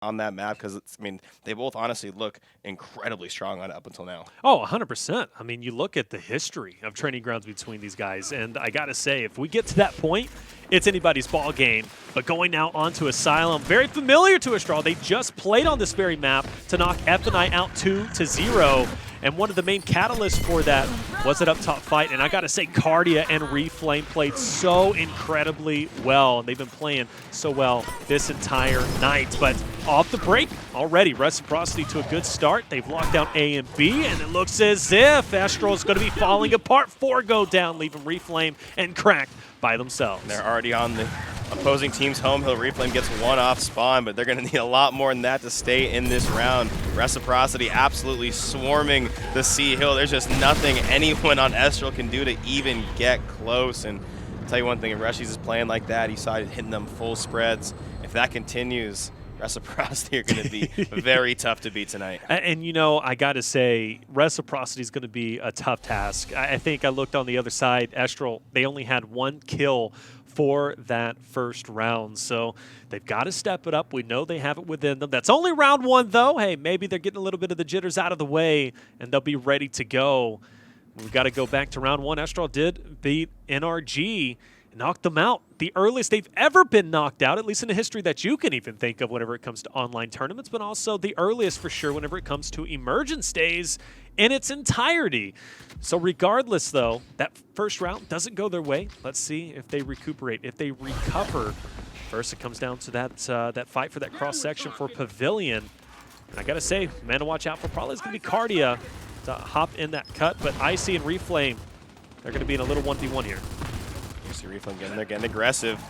on that map? Because, I mean, they both honestly look incredibly strong on it up until now. Oh, 100%. I mean, you look at the history of training grounds between these guys, and I got to say, if we get to that point, it's anybody's ball game. But going now onto Asylum, very familiar to Estral. They just played on this very map to knock F&I out 2-0. And one of the main catalysts for that was that up top fight. And I got to say, Cardia and Reflame played so incredibly well. And they've been playing so well this entire night. But off the break already, Reciprocity to a good start. They've locked down A and B, and it looks as if Astral is going to be falling apart. 4 go down, leaving Reflame and Crack by themselves. And they're already on the opposing team's home hill. Reflame gets 1 off spawn, but they're going to need a lot more than that to stay in this round. Reciprocity absolutely swarming the C hill. There's just nothing anyone on Estral can do to even get close. And I'll tell you one thing, if Rushies is playing like that, he saw it hitting them full spreads. If that continues, Reciprocity are going to be very tough to beat tonight. And, you know, I got to say, Reciprocity is going to be a tough task. I think I looked on the other side. Estral, they only had 1 kill for that first round. So they've got to step it up. We know they have it within them. That's only round 1, though. Hey, maybe they're getting a little bit of the jitters out of the way, and they'll be ready to go. We've got to go back to round 1. Estral did beat NRG, knocked them out. The earliest they've ever been knocked out, at least in the history that you can even think of whenever it comes to online tournaments, but also the earliest for sure whenever it comes to Emergence days in its entirety. So regardless, though, that first round doesn't go their way. Let's see if they recuperate, if they recover. First, it comes down to that fight for that cross-section for Pavilion. And I got to say, man to watch out for probably is going to be Cardia to hop in that cut, but Icy and Reflame, they're going to be in a little 1v1 here. You see Reflame getting there, getting aggressive.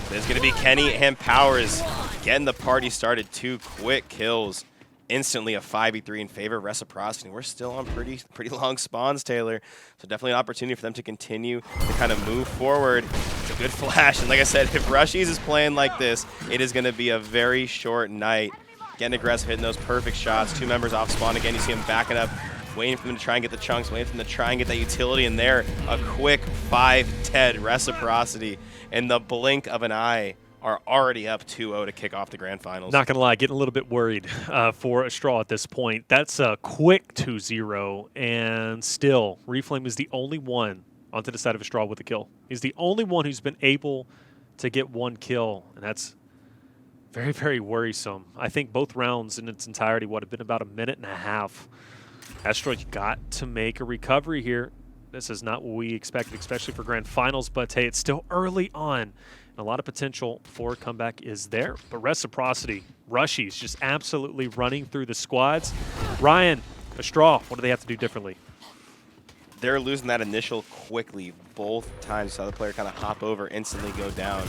There's going to be Kenny and Powers getting the party started. 2 quick kills. Instantly a 5v3 in favor of Reciprocity. We're still on pretty long spawns, Taylor. So definitely an opportunity for them to continue to kind of move forward. It's a good flash. And like I said, if Rushies is playing like this, it is going to be a very short night. Getting aggressive, hitting those perfect shots. 2 members off spawn again. You see him backing up, waiting for them to try and get the chunks, waiting for them to try and get that utility in there. A quick 5-10 Reciprocity in the blink of an eye are already up 2-0 to kick off the grand finals. Not going to lie, getting a little bit worried for Estral at this point. That's a quick 2-0, and still, Reflame is the only one onto the side of Estral with a kill. He's the only one who's been able to get 1 kill, and that's very, very worrisome. I think both rounds in its entirety would have been about 1.5 minutes. Estral, you got to make a recovery here. This is not what we expected, especially for grand finals, but hey, it's still early on. A lot of potential for a comeback is there, but Reciprocity, Rushies, just absolutely running through the squads. Ryan, Estral, what do they have to do differently? They're losing that initial quickly both times. Saw the player kind of hop over, instantly go down.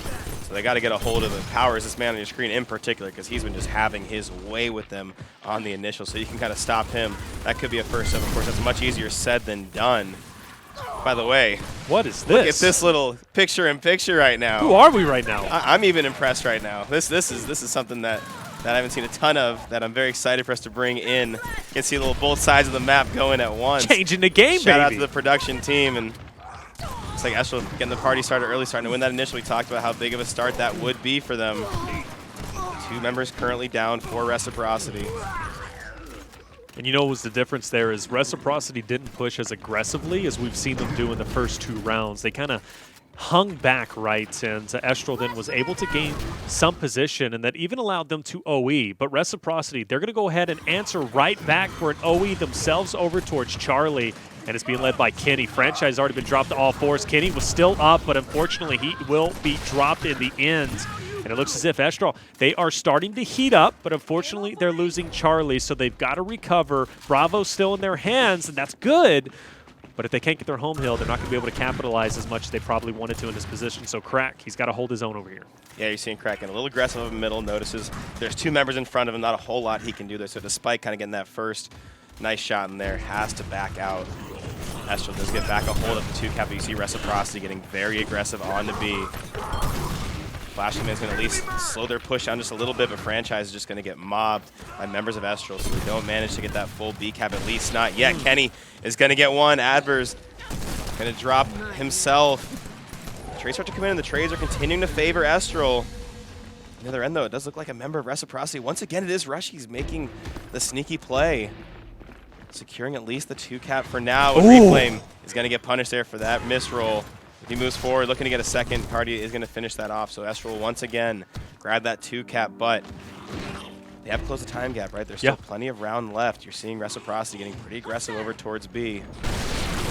So they got to get a hold of the Powers, this man on your screen in particular, because he's been just having his way with them on the initial. So you can kind of stop him. That could be a first step. Of course, that's much easier said than done. By the way, what is this? Look at this little picture-in-picture right now. Who are we right now? I'm even impressed right now. This is something that I haven't seen a ton of, that I'm very excited for us to bring in. You can see both sides of the map going at once. Changing the game, Shout baby. out to the production team. And it's like Astral getting the party started early, starting to win that initial. We talked about how big of a start that would be for them. 2 members currently down for Reciprocity. And you know what was the difference there is Reciprocity didn't push as aggressively as we've seen them do in the first 2 rounds. They kind of hung back, right, and Estral then was able to gain some position, and that even allowed them to OE. But Reciprocity, they're going to go ahead and answer right back for an OE themselves over towards Charlie, and it's being led by Kenny. Franchise has already been dropped to all 4s. Kenny was still up, but unfortunately he will be dropped in the end. And it looks as if Estral, they are starting to heat up, but unfortunately they're losing Charlie, so they've got to recover. Bravo's still in their hands, and that's good. But if they can't get their home hill, they're not going to be able to capitalize as much as they probably wanted to in this position. So Crack, he's got to hold his own over here. Yeah, you're seeing Crack getting a little aggressive in the middle. Notices there's 2 members in front of him, not a whole lot he can do there. So despite kind of getting that first nice shot in there, has to back out. Estral does get back a hold of the 2 cap, but you see Reciprocity getting very aggressive on the B. Flashing Man's going to at least slow their push down just a little bit, but Franchise is just going to get mobbed by members of Estral, so they don't manage to get that full B cap, at least not yet. Kenny is going to get one. Adver's going to drop himself. Trades start to come in, and the trades are continuing to favor Estral. the other end, though, it does look like a member of Reciprocity. Once again, it is Rushy's making the sneaky play. Securing at least the 2-cap for now. Reflame is going to get punished there for that misroll. If he moves forward, looking to get a second, Cardia is going to finish that off. So Estral once again grab that 2-cap, but they have closed the time gap, right? There's still plenty of round left. You're seeing Reciprocity getting pretty aggressive over towards B.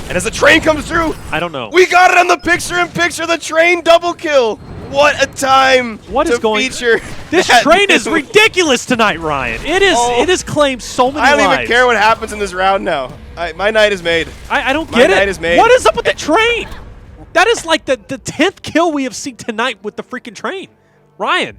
And as the train comes through, I don't know. We got it on the picture-in-picture, the train double kill. What a time to feature. This train is ridiculous tonight, Ryan. It has claimed so many lives. I don't even care what happens in this round now. My night is made. I don't get it. My night is made. What is up with the train? That is like the 10th kill we have seen tonight with the freaking train. Ryan.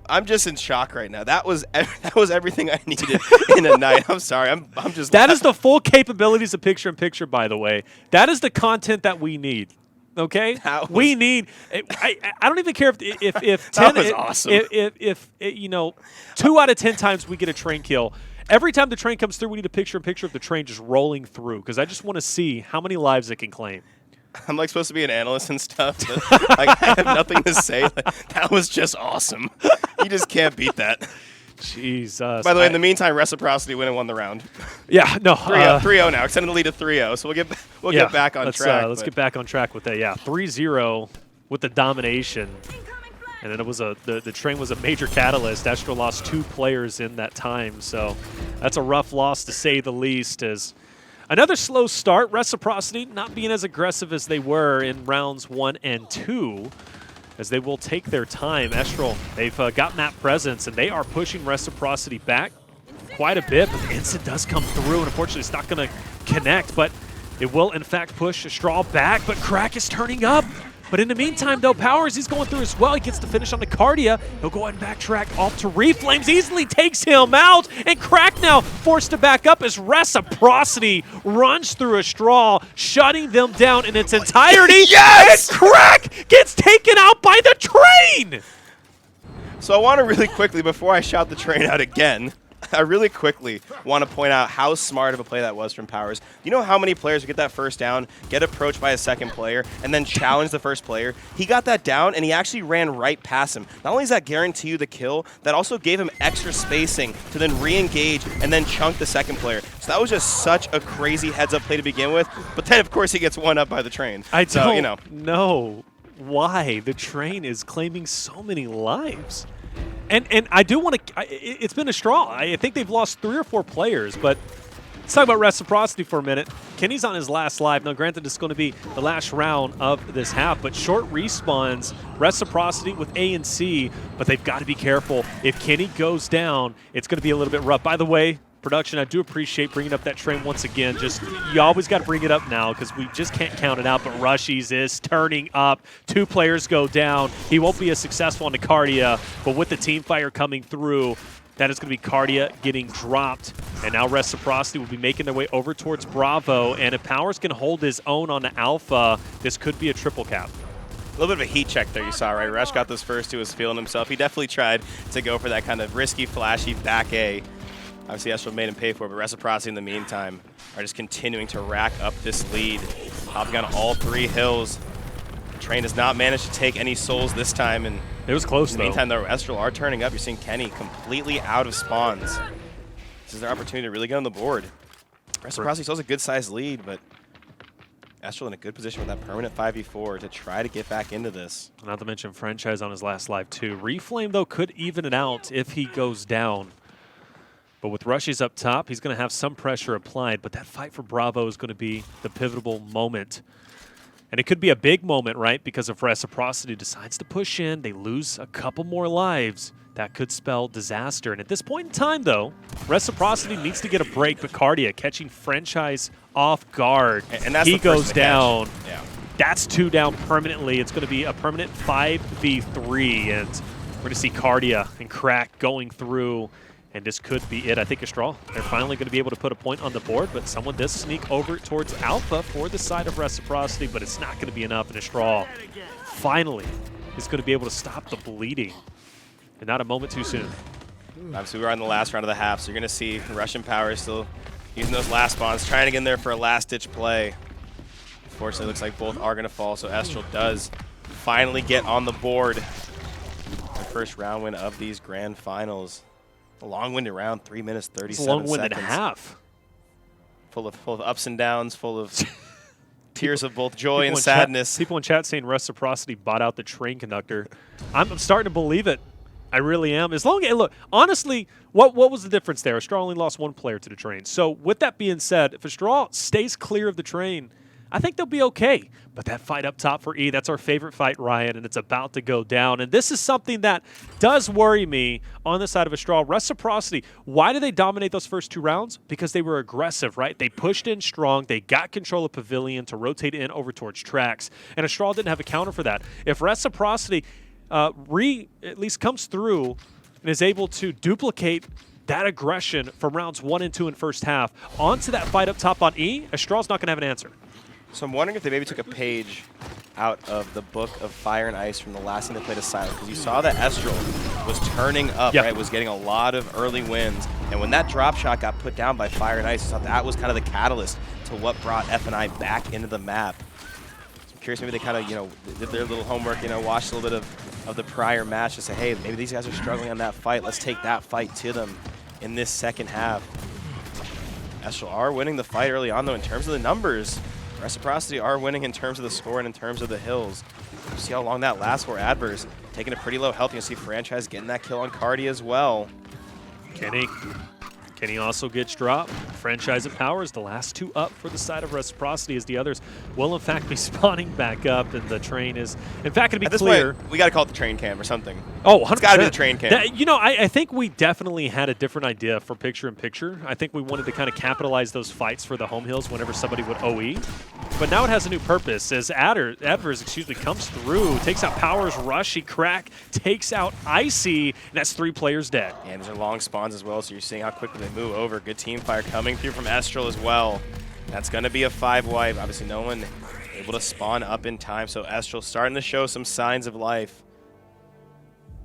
I'm just in shock right now. That was everything I needed in a night. I'm sorry. I'm just. That is the full capabilities of picture-in-picture, by the way. That is the content that we need. Okay, we need. I don't even care if 10. That was awesome. If you know, 2 out of 10 times we get a train kill. Every time the train comes through, we need a picture-in-picture of the train just rolling through because I just want to see how many lives it can claim. I'm like supposed to be an analyst and stuff. But, like, I have nothing to say. Like, that was just awesome. You just can't beat that. Jesus. By the way, in the meantime, Reciprocity went and won the round. Yeah, no. 3-0 now. Extended the lead to 3-0. So we'll get back on track. Let's get back on track with that. Yeah, 3-0 with the domination. And then it was the train was a major catalyst. Astral lost 2 players in that time. So that's a rough loss to say the least. As another slow start, Reciprocity not being as aggressive as they were in rounds 1 and 2. As they will take their time. Estral, they've got map presence, and they are pushing Reciprocity back quite a bit, but the instant does come through, and unfortunately it's not going to connect, but it will, in fact, push Estral back, but Crack is turning up. But in the meantime, though, Powers, he's going through as well. He gets to finish on the Cardia. He'll go ahead and backtrack off to Reflames. Easily takes him out. And Crack now forced to back up as Reciprocity runs through Astral, shutting them down in its entirety. Yes! And Crack gets taken out by the train! So I want to really quickly, before I shout the train out again, I really quickly want to point out how smart of a play that was from Powers. You know how many players would get that first down, get approached by a second player, and then challenge the first player? He got that down, and he actually ran right past him. Not only does that guarantee you the kill, that also gave him extra spacing to then re-engage and then chunk the second player. So that was just such a crazy heads-up play to begin with. But then, of course, he gets one up by the train. I don't know why the train is claiming so many lives. And I do want to – it's been a straw. I think they've lost 3 or 4 players, but let's talk about Reciprocity for a minute. Kenny's on his last live. Now, granted, it's going to be the last round of this half, but short respawns, Reciprocity with A and C, but they've got to be careful. If Kenny goes down, it's going to be a little bit rough. By the way, production, I do appreciate bringing up that train once again. Just you always got to bring it up now because we just can't count it out. But Rushies is turning up. 2 players go down. He won't be as successful on the Cardia, but with the team fire coming through, that is going to be Cardia getting dropped. And now Reciprocity will be making their way over towards Bravo. And if Powers can hold his own on the Alpha, this could be a triple cap. A little bit of a heat check there you saw, right? Rush got those first 2, was feeling himself. He definitely tried to go for that kind of risky, flashy back A. Obviously, Astral made him pay for it, but Reciprocity in the meantime are just continuing to rack up this lead. Hopping on all 3 hills. The train has not managed to take any souls this time, and it was close, in the meantime, though, Estral are turning up. You're seeing Kenny completely out of spawns. This is their opportunity to really get on the board. Reciprocity still has a good-sized lead, but Estral in a good position with that permanent 5v4 to try to get back into this. Not to mention Franchise on his last live, too. Reflame, though, could even it out if he goes down. But with Rushies up top, he's going to have some pressure applied, but that fight for Bravo is going to be the pivotal moment. And it could be a big moment, right? Because if Reciprocity decides to push in, they lose a couple more lives. That could spell disaster. And at this point in time, though, Reciprocity needs to get a break, but Cardia catching Franchise off guard. And that's he goes down. Yeah. That's 2 down permanently. It's going to be a permanent 5v3. And we're going to see Cardia and Crack going through. And this could be it. I think Astral, they're finally going to be able to put a point on the board, but someone does sneak over towards Alpha for the side of Reciprocity, but it's not going to be enough. And Astral finally is going to be able to stop the bleeding, and not a moment too soon. Obviously, we're on the last round of the half, so you're going to see Russian Power still using those last spawns, trying to get in there for a last-ditch play. Unfortunately, it looks like both are going to fall, so Astral does finally get on the board. first round win of these grand finals. A long-winded round, 3 minutes, 37 It's a long winded seconds. half. Full of ups and downs, full of tears of both joy and in sadness. People in chat saying Reciprocity bought out the train conductor. I'm starting to believe it. I really am. As long as, look, honestly, what was the difference there? Astral only lost one player to the train. So with that being said, if Astral stays clear of the train, I think they'll be okay. But that fight up top for E, that's our favorite fight, Ryan, and it's about to go down. And this is something that does worry me on the side of Astral. Reciprocity, why did they dominate those first 2 rounds? Because they were aggressive, right? They pushed in strong. They got control of Pavilion to rotate in over towards Tracks. And Astral didn't have a counter for that. If Reciprocity at least comes through and is able to duplicate that aggression from rounds 1 and 2 in first half onto that fight up top on E, Astral's not going to have an answer. So I'm wondering if they maybe took a page out of the book of Fire and Ice from the last time they played Asylum, because you saw that Estral was turning up, right? Was getting a lot of early wins. And when that drop shot got put down by Fire and Ice, I thought that was kind of the catalyst to what brought F&I back into the map. So I'm curious, maybe they kind of, did their little homework, watched a little bit of the prior match to say, hey, maybe these guys are struggling on that fight. Let's take that fight to them in this second half. Estral are winning the fight early on, though, in terms of the numbers. Reciprocity are winning in terms of the score and in terms of the hills. You see how long that lasts for Adverse. Taking a pretty low health. You see Franchise getting that kill on Cardi as well. Kenny also gets dropped. Franchise and Powers, the last 2 up for the side of Reciprocity, as the others will in fact be spawning back up, and the train is in fact going to be clear. Point, we got to call it the train cam or something. Oh, 100%. It's got to be the train cam. I think we definitely had a different idea for picture-in-picture. I think we wanted to kind of capitalize those fights for the home hills whenever somebody would OE. But now it has a new purpose as Adverse comes through, takes out Powers, Rushy, Crack, takes out Icy, and that's 3 players dead. And these are long spawns as well, so you're seeing how quickly they move over. Good team fire coming through from Estral as well. That's going to be a 5-wipe. Obviously, no one able to spawn up in time, so Estral starting to show some signs of life.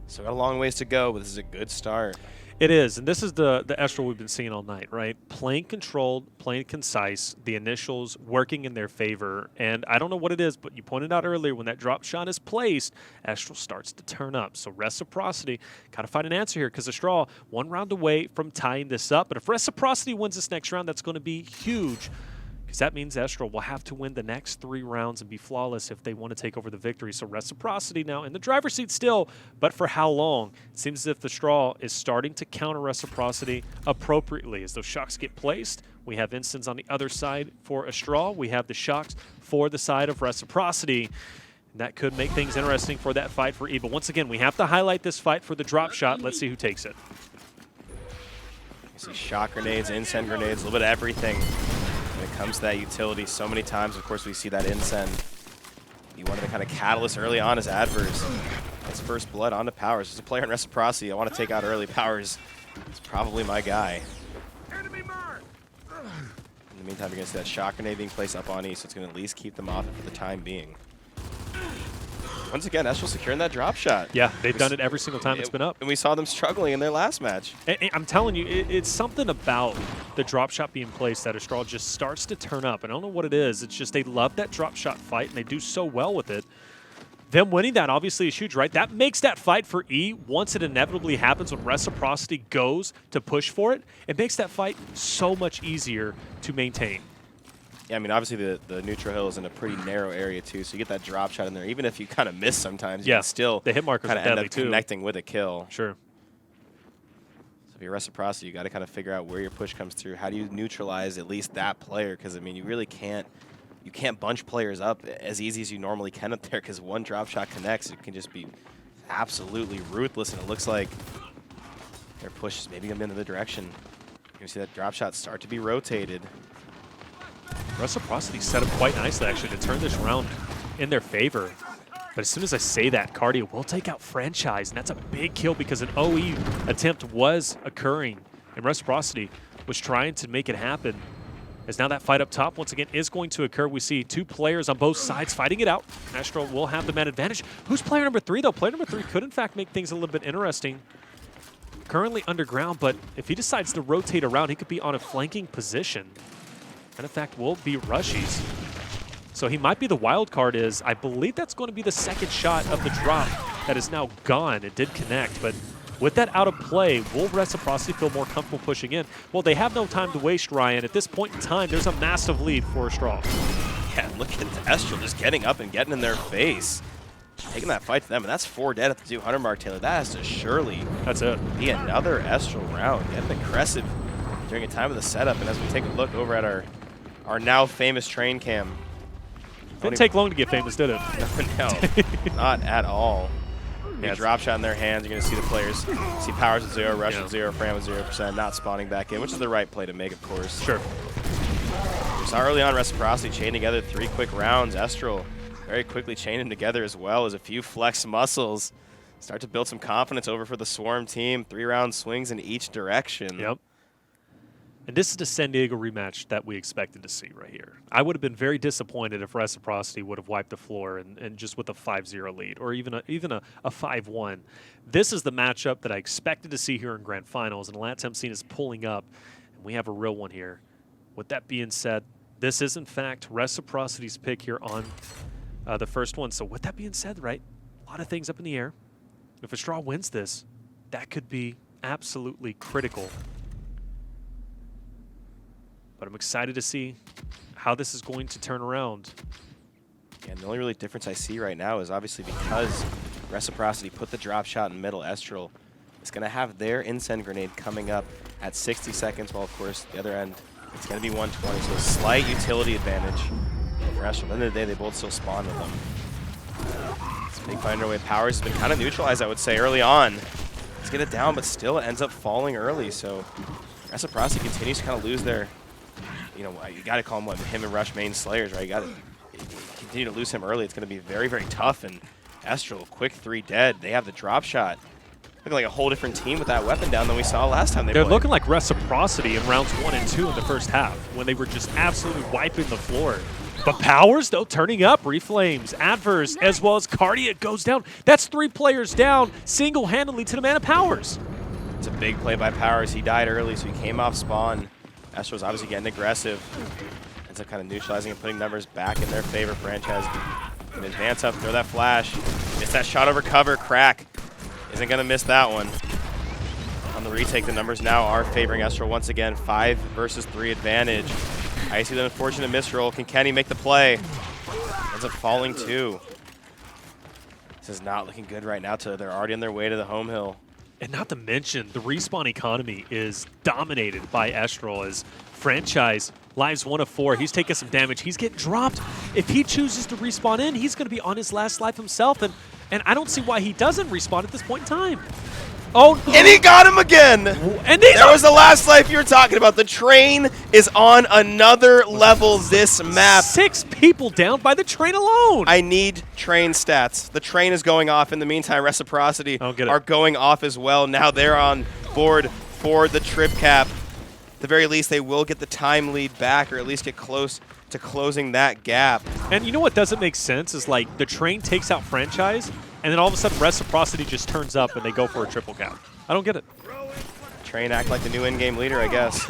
So got a long ways to go, but this is a good start. It is, and this is the Estral we've been seeing all night, right? Playing controlled, playing concise, the initials working in their favor. And I don't know what it is, but you pointed out earlier, when that drop shot is placed, Estral starts to turn up. So Reciprocity got to find an answer here, because Astral 1 round away from tying this up. But if Reciprocity wins this next round, that's going to be huge, because that means Estral will have to win the next 3 rounds and be flawless if they want to take over the victory. So Reciprocity now in the driver's seat still, but for how long? It seems as if the Straw is starting to counter Reciprocity appropriately. As those shocks get placed, we have instants on the other side for Astral. We have the shocks for the side of Reciprocity. And that could make things interesting for that fight for E. But once again, we have to highlight this fight for the drop shot. Let's see who takes it. You see shock grenades, incense grenades, a little bit of everything. When it comes to that utility, so many times, of course, we see that incense. You wanted to kind of catalyst early on as Adverse. That's first blood onto Powers. As a player in Reciprocity, I want to take out early. Powers is probably my guy. In the meantime, you're going to see that shock grenade being placed up on E, so it's going to at least keep them off for the time being. Once again, Estral securing that drop shot. Yeah, they've done it every single time it's been up. And we saw them struggling in their last match. And I'm telling you, it's something about the drop shot being placed that Astral just starts to turn up. I don't know what it is. It's just they love that drop shot fight, and they do so well with it. Them winning that obviously is huge, right? That makes that fight for E, once it inevitably happens when Reciprocity goes to push for it, it makes that fight so much easier to maintain. Yeah, I mean, obviously the neutral hill is in a pretty narrow area too, so you get that drop shot in there. Even if you kind of miss sometimes, you can still the hit markers kind of end up too. Connecting with a kill. Sure. So if you're Reciprocity, you got to kind of figure out where your push comes through. How do you neutralize at least that player? Because I mean, you really can't bunch players up as easy as you normally can up there, because one drop shot connects, it can just be absolutely ruthless. And it looks like their push is maybe in the direction. You can see that drop shot start to be rotated. Reciprocity set up quite nicely, actually, to turn this round in their favor. But as soon as I say that, Cardio will take out Franchise, and that's a big kill because an OE attempt was occurring, and Reciprocity was trying to make it happen. As now that fight up top, once again, is going to occur. We see 2 players on both sides fighting it out. Astral will have the man advantage. Who's player number 3, though? Player number 3 could, in fact, make things a little bit interesting. Currently underground, but if he decides to rotate around, he could be on a flanking position. And in fact, will be Rushies. So he might be the wild card. I believe that's going to be the second shot of the drop that is now gone. It did connect, but with that out of play, will Reciprocity feel more comfortable pushing in? Well, they have no time to waste, Ryan. At this point in time, there's a massive lead for Astral. Yeah, look at Estral just getting up and getting in their face. Taking that fight to them, and that's 4 dead at the 200 mark, Taylor. That has to surely be another Estral round. Getting aggressive during a time of the setup, and as we take a look over at our now famous train cam. Didn't take long to get famous, did it? No, not at all. Yeah, drop shot in their hands. You're going to see the players see Powers at 0, Rush at 0, Fran with 0%, not spawning back in, which is the right play to make, of course. Sure. We saw early on Reciprocity chain together 3 quick rounds. Estral very quickly chained them together as well as a few flex muscles. Start to build some confidence over for the Swarm team. 3-round swings in each direction. Yep. And this is the San Diego rematch that we expected to see right here. I would have been very disappointed if Reciprocity would have wiped the floor and just with a 5-0 lead or even a 5-1. This is the matchup that I expected to see here in Grand Finals, and the LATAM scene is pulling up, and we have a real one here. With that being said, this is in fact Reciprocity's pick here on the first one. So with that being said, right, a lot of things up in the air. If Astral wins this, that could be absolutely critical. But I'm excited to see how this is going to turn around. Yeah, and the only really difference I see right now is obviously because Reciprocity put the drop shot in middle, Estral is going to have their Incend grenade coming up at 60 seconds, while, of course, the other end, it's going to be 120, so a slight utility advantage for Estral. At the end of the day, they both still spawn with them. This big fight underway. Powers has been kind of neutralized, I would say, early on. Let's get it down, but still it ends up falling early, so Reciprocity continues to kind of lose their, you know, you got to call him and Rush main slayers, right? You got to continue to lose him early. It's going to be very, very tough, and Estral, quick 3 dead. They have the drop shot. Looking like a whole different team with that weapon down than we saw last time they They're played. looking like Reciprocity in rounds 1 and 2 in the first half when they were just absolutely wiping the floor. But Powers, though, turning up, Reflames, Adverse, as well as Cardia goes down. That's 3 players down single-handedly to the man of Powers. It's a big play by Powers. He died early, so he came off spawn. Estral's obviously getting aggressive. Ends up kind of neutralizing and putting numbers back in their favor. Franchise can advance up, throw that flash. Missed that shot over cover. Crack isn't going to miss that one. On the retake, the numbers now are favoring Estral once again. 5 versus 3 advantage. I see the unfortunate misroll. Can Kenny make the play? Ends up falling too. This is not looking good right now. They're already on their way to the home hill. And not to mention, the respawn economy is dominated by Estral as Franchise lives 1 of 4. He's taking some damage. He's getting dropped. If he chooses to respawn in, he's going to be on his last life himself. And I don't see why he doesn't respawn at this point in time. Oh, and he got him again! And there was the last life you were talking about. The train is on another level this map. 6 people down by the train alone. I need train stats. The train is going off. In the meantime, Reciprocity are going off as well. Now they're on board for the trip cap. At the very least, they will get the time lead back, or at least get close to closing that gap. And you know what doesn't make sense is, like, the train takes out Franchise, and then all of a sudden Reciprocity just turns up and they go for a triple cap. I don't get it. Train act like the new in-game leader, I guess.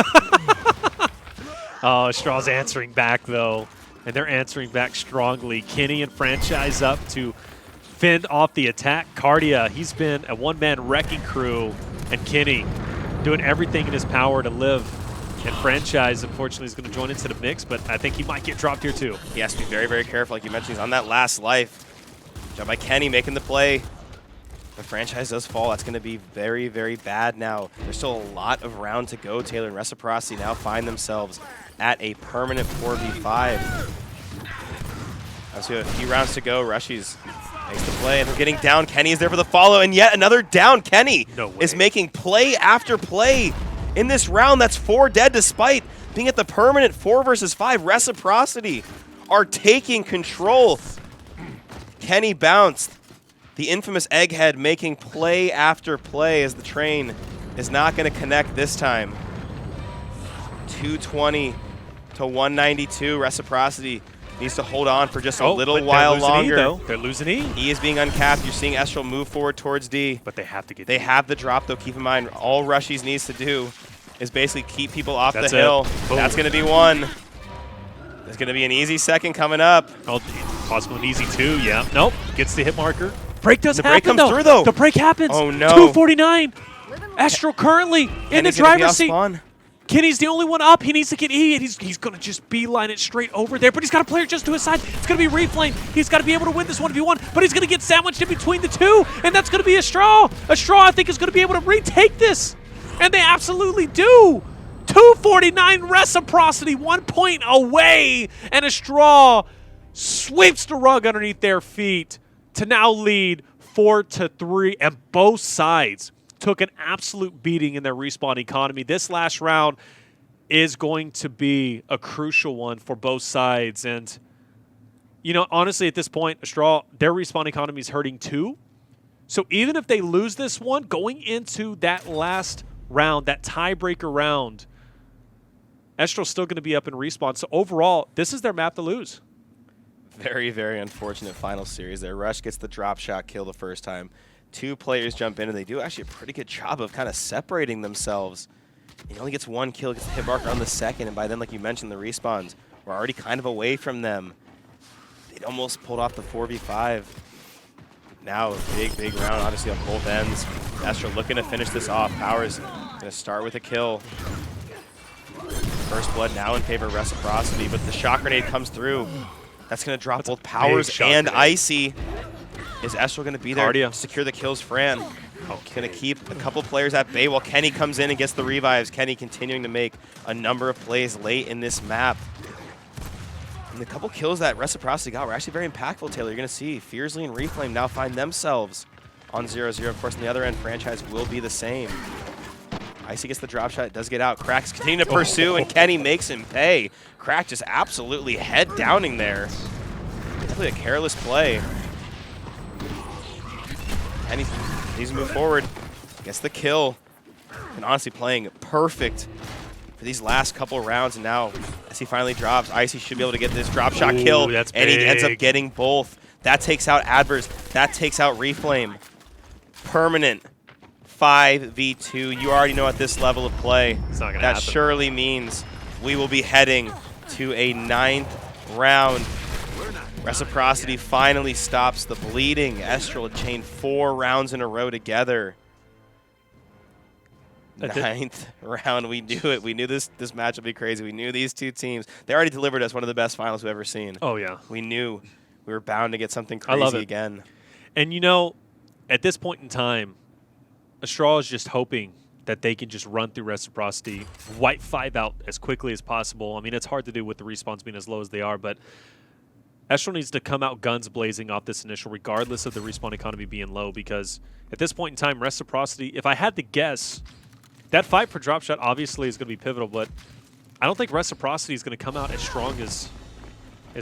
Oh, Astral's answering back, though. And they're answering back strongly. Kenny and Franchise up to fend off the attack. Cardia, he's been a one-man wrecking crew. And Kenny doing everything in his power to live. And Franchise, unfortunately, is going to join into the mix, but I think he might get dropped here, too. He has to be very, very careful. Like you mentioned, he's on that last life. Job by Kenny making the play. The Franchise does fall. That's going to be very, very bad now. There's still a lot of round to go. Taylor and Reciprocity now find themselves at a permanent 4v5. So a few rounds to go. Rushies makes the play, and they're getting down. Kenny is there for the follow, and yet another down. Kenny is making play after play in this round. That's 4 dead despite being at the permanent 4 versus 5. Reciprocity are taking control. Kenny bounced. The infamous Egghead making play after play as the train is not going to connect this time. 220 to 192. Reciprocity needs to hold on for just a little while longer. They're losing E. E is being uncapped. You're seeing Estral move forward towards D. But they have to get They have the drop, though. Keep in mind, all Rushies needs to do is basically keep people off the That's hill. it. That's going to be 1. There's going to be an easy second coming up. Oh, possible an easy 2, yeah. Nope, gets the hit marker. break does The happen, break comes though. through, though. The break happens. Oh, no. 249. Astral currently in the Kenny's gonna be driver's off seat. spawn. Kenny's the only one up. He needs to get E, and he's going to just beeline it straight over there. But he's got a player just to his side. It's going to be Reflame. He's got to be able to win this 1v1, but he's going to get sandwiched in between the two, and that's going to be Estral. Estral, I think, is going to be able to retake this, and they absolutely do. 249 Reciprocity, 1 point away, and Estral sweeps the rug underneath their feet to now lead 4-3, and both sides took an absolute beating in their respawn economy. This last round is going to be a crucial one for both sides. And, you know, honestly, at this point, Astral, their respawn economy is hurting too. So even if they lose this one, going into that last round, that tiebreaker round, Astral's still going to be up in respawn. So overall, this is their map to lose. Very, very unfortunate final series there. Rush gets the drop shot kill the first time. 2 players jump in, and they do actually a pretty good job of kind of separating themselves. He only gets 1 kill, gets the hit marker on the second, and by then, like you mentioned, the respawns were already kind of away from them. They'd almost pulled off the 4v5. Now, big round, obviously, on both ends. Astral looking to finish this off. Powers going to start with a kill. First blood now in favor of Reciprocity, but the shock grenade comes through. That's going to drop both Powers and Icy. Is Estral going to be there to secure the kills, Fran? Okay. Going to keep a couple players at bay while Kenny comes in and gets the revives. Kenny continuing to make a number of plays late in this map. And the couple kills that Reciprocity got were actually very impactful, Taylor. You're going to see Fiercely and Reflame now find themselves on 0-0. Of course, on the other end, Franchise will be the same. Icy gets the drop shot, does get out. Crack's continuing to pursue, and Kenny makes him pay. Crack just absolutely head downing there. Definitely a careless play. And he's moved forward, gets the kill, and honestly playing perfect for these last couple rounds. And now, as he finally drops, Icy should be able to get this drop shot kill, and he ends up getting both. That takes out Adverse, that takes out Reflame. Permanent 5v2. You already know at this level of play, it's not gonna that happen. Surely means we will be heading to a 9th round. Reciprocity finally stops the bleeding. Estral chained 4 rounds in a row together. 9th round, we knew it. We knew this match would be crazy. We knew these two teams. They already delivered us one of the best finals we've ever seen. Oh, yeah. We knew we were bound to get something crazy again. And, you know, at this point in time, Astral is just hoping that they can just run through Reciprocity, wipe 5 out as quickly as possible. I mean, it's hard to do with the respawns being as low as they are, but Estral needs to come out guns blazing off this initial, regardless of the respawn economy being low, because at this point in time, Reciprocity, if I had to guess, that fight for drop shot obviously is going to be pivotal, but I don't think Reciprocity is going to come out as strong as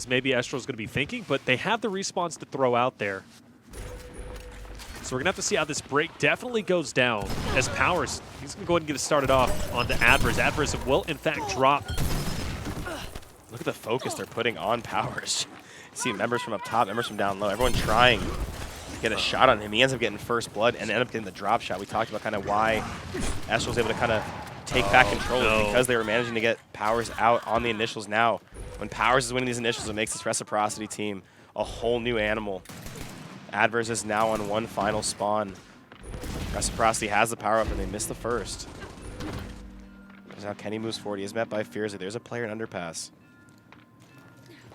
maybe Estral is going to be thinking, but they have the respawns to throw out there. So we're going to have to see how this break definitely goes down as Powers, he's going to go ahead and get it started off on the Adverse. Adverse will, in fact, drop. Look at the focus they're putting on Powers. See members from up top, members from down low, everyone trying to get a shot on him. He ends up getting first blood and ended up getting the drop shot. We talked about kind of why Estral was able to kind of take back control because they were managing to get Powers out on the initials now. When Powers is winning these initials, it makes this Reciprocity team a whole new animal. Adverse is now on 1 final spawn. Reciprocity has the power up and they miss the first. Now Kenny moves forward. He is met by Fiercely. There's a player in underpass.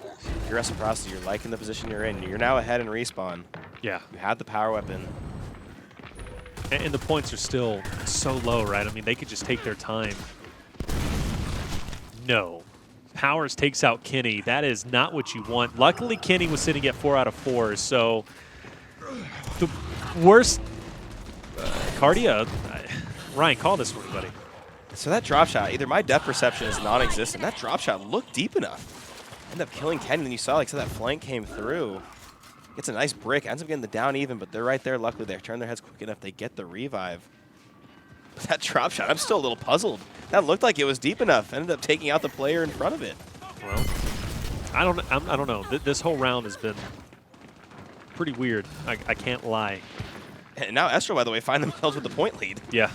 If you're Reciprocity, you're liking the position you're in. You're now ahead in respawn. Yeah. You have the power weapon. And the points are still so low, right? I mean, they could just take their time. No. Powers takes out Kenny. That is not what you want. Luckily, Kenny was sitting at 4 out of 4, so the worst Cardia. Ryan, call this for me, buddy. So that drop shot, either my depth perception is non-existent. That drop shot looked deep enough. End up killing Kenny, and you saw like so that flank came through. Gets a nice brick, ends up getting the down even, but they're right there. Luckily, they turn their heads quick enough. They get the revive. But that drop shot, I'm still a little puzzled. That looked like it was deep enough. Ended up taking out the player in front of it. Well, I don't know. This whole round has been pretty weird. I can't lie. And now Estral, by the way, find themselves with the point lead. Yeah,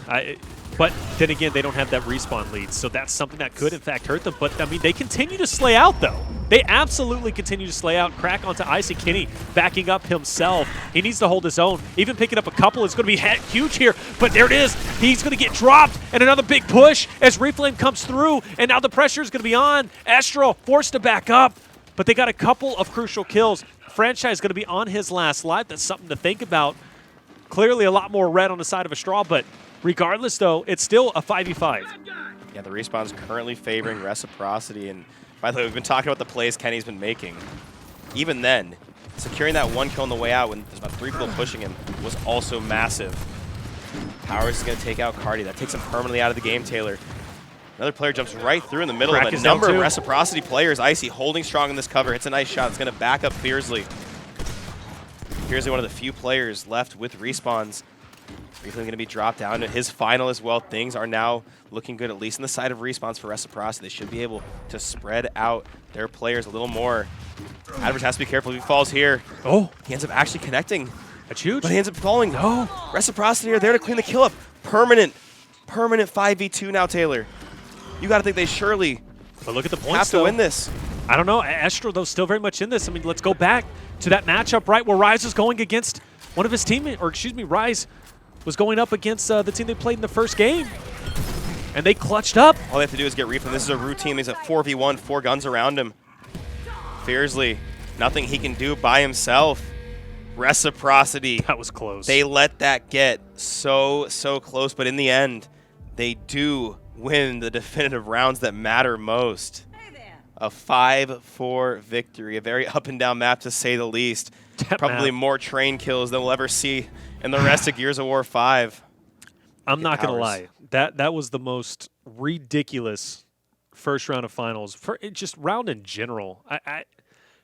But then again, they don't have that respawn lead, so that's something that could, in fact, hurt them. But, I mean, they continue to slay out, though. They absolutely continue to slay out. Crack onto Icy. Kenny backing up himself. He needs to hold his own. Even picking up a couple is going to be huge here. But there it is. He's going to get dropped. And another big push as Reflame comes through. And now the pressure is going to be on. Estral forced to back up. But they got a couple of crucial kills. Franchise is going to be on his last life. That's something to think about. Clearly a lot more red on the side of Astral. But regardless, though, it's still a 5v5. Yeah, the respawn's currently favoring Reciprocity. And by the way, we've been talking about the plays Kenny's been making. Even then, securing that one kill on the way out when there's about 3 people pushing him was also massive. Powers is going to take out Cardi. That takes him permanently out of the game, Taylor. Another player jumps right through in the middle Crack of a is down number of too. Reciprocity players. Icy holding strong in this cover. It's a nice shot. It's going to back up Fiercely. Fiercely, one of the few players left with respawns. Reflame going to be dropped down to his final as well. Things are now looking good, at least on the side of respawns for Reciprocity. They should be able to spread out their players a little more. Advers has to be careful if he falls here. Oh, He ends up actually connecting, that's huge. but he ends up falling. No. Reciprocity are there to clean the kill up. Permanent 5v2 now, Taylor. You got to think they surely But look at the points, have to though. win this. I don't know. Estral, though, still very much in this. I mean, let's go back to that matchup, right, where Rise was going against one of his teammates, or excuse me, Rise was going up against the team they played in the first game. And they clutched up. All they have to do is get Reflame. This is a routine. He's at 4v1, 4 guns around him. Fiercely, nothing he can do by himself. Reciprocity. That was close. They let that get so close, but in the end, they do win the definitive rounds that matter most. A 5-4 victory, a very up and down map to say the least. That Probably map. more train kills than we'll ever see in the rest of Gears of War 5. I'm not going to Powers. lie. That was the most ridiculous first round of finals. For just round in general.